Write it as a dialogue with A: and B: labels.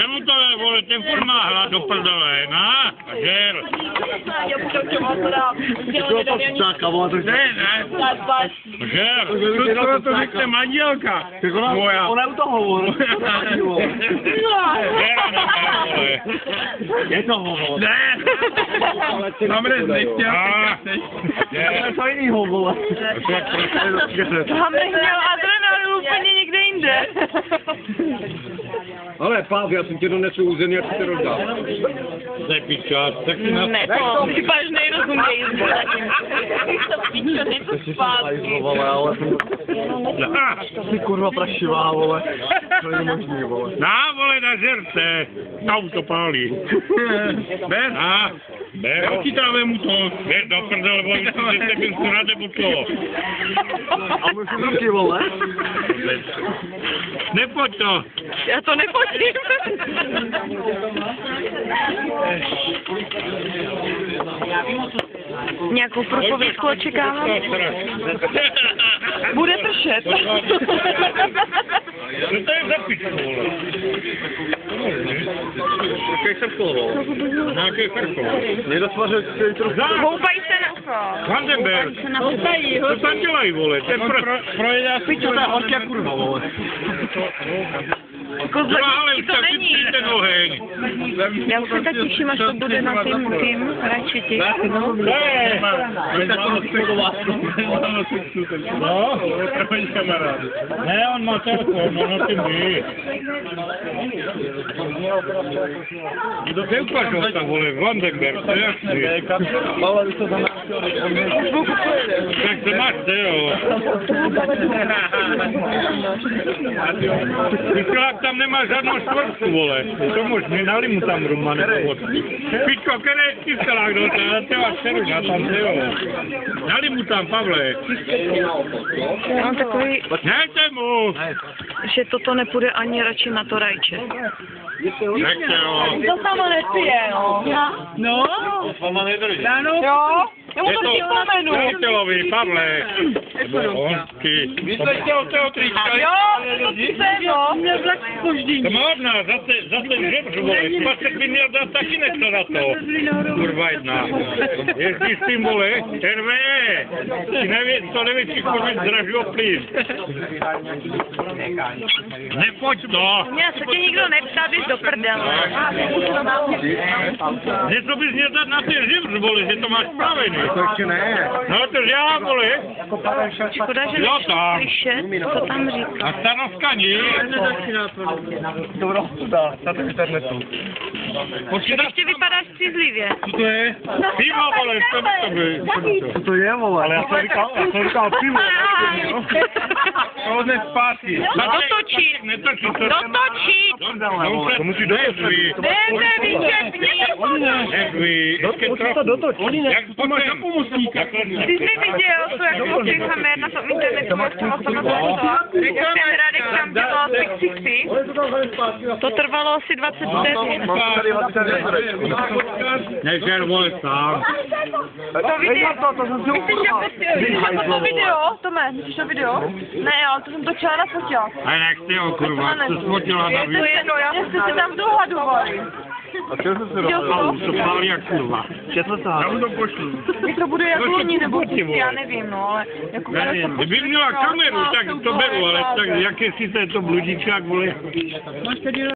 A: Čemu to je, vole, ten furt má hlad do prdele, na? A žer. Ne. Žer. To řekne manželka. Moja.
B: Ona u toho, vole.
A: Žera nemá, vole.
B: Je to hovor.
A: Ne.
C: Hamres nechtěl,
B: Je to jinýho, vole.
D: Hamres měl adrenalin úplně někde jinde.
B: Ale Páv, já jsem tě donesu území, jak se rozdá.
A: Ne, piča, tak si na...
D: Ne, to vypadáš nejrozuměji. Něco zpátky.
B: Ty kurva prašivá, vole. To je možný, vole.
A: Na, vole, na žerce. Tam to pálí. Ber? Na, ber. Já ti tam vemu to. Ber do prdele, vole, že jste byl kurát, nebo to.
B: A musím ruky, vole.
A: Nepojď to.
D: Já to nepotím. Nějakou propovědku očekávám. Bude pršet.
A: Co to je za pičku, vole?
B: Jaký srkol, vole.
A: Nějaké krko.
B: Někdo svařil celý trochu.
D: Houpají se na to.
A: Vandenberg. Co tam dělají, vole? Ten
B: Projede pičo, to je horké kurva, vole.
D: Jako
A: No, ale
D: zlepší
A: už
D: to
A: tak
D: není.
A: vypřít ten oheň.
D: Já už se tak těším, až to bude na tím račeti.
A: No, ne, on má telefon, on o tím ví. Kdo se ukažil tam, vole, Vandenberg, to je jasný. Tak to máš, ty jo. Vykrát tam nemá žádnou čtvrtku, vole. To možný, nali mu tam ruma nebo vodky. Pičko, který je kyselák, no, to je seru, já tam, ty jo. Nali mu tam, Pavle.
D: Já mám takový,
A: Nechte mu.
D: že toto nepůjde ani radši na to rajče.
A: Nechte, jo.
D: To sama nepije, no. No? Jo? Já mu
A: Je
D: to
A: to
D: připomenu.
A: Nechtělovi, Pavle. Nebo onky.
C: Myslíte o toho trička?
D: Jo, to chce, no. Měl vlak spoždění.
A: To má od nás, zase žebř, vole. Pasek by měl dát taky něco na to. Kurva jedna. Jezdí s tím, vole, RVE. Ty neví, to největší kurva zdražují plyn. Nepojď to.
D: Mě se tě nikdo neptá, bys do prdele.
A: Něco bys měl dát na ty žebř, vole, že to máš spravený.
B: To ještě ne.
A: No to já, vole.
D: Škoda, že
A: Jo,
D: nechci
A: tam.
D: slyšet, co tam říká.
A: A stanovka nic.
B: To rozsudá na internetu.
D: Ještě vypadáš střízlivě.
A: Co to je? Pivo, vole, to by.
B: Co to je, vole? Ale já jsem říkal pivo.
C: To jde zpátky.
D: Dotočit.
A: Netočit.
D: Dotočit.
A: To musí dotočit.
D: Ne, vyčepni.
A: Nekví. Jak to máš na pomocníka?
D: Ty jsi neviděl, co jak byl těch kamer na tom internetu, jak to sama poslala. Ten Radek tam dělal sexy. To trvalo asi 20 vteřin.
A: Nežer, vole, sám.
D: To video, myslíš to video, Tome, myslíš to video? Ne, ale to jsem točila na foťák.
A: A nechci ho, kurva, to smotila na
D: To
A: víc.
D: je jedno, já jste se tam dohadovali.
B: A čeho jsi se
D: Viděl
B: rozhodl?
D: jsi
A: To pálí jak kurva.
B: Četl se
A: Já mu to pošlu.
D: to? To bude jako loni nebo
A: Pojď, vole.
D: já nevím, no, ale jako
A: Nevím, kdyby měla kameru, tak to beru, ale tak jak jestli to je to bludičák, vole.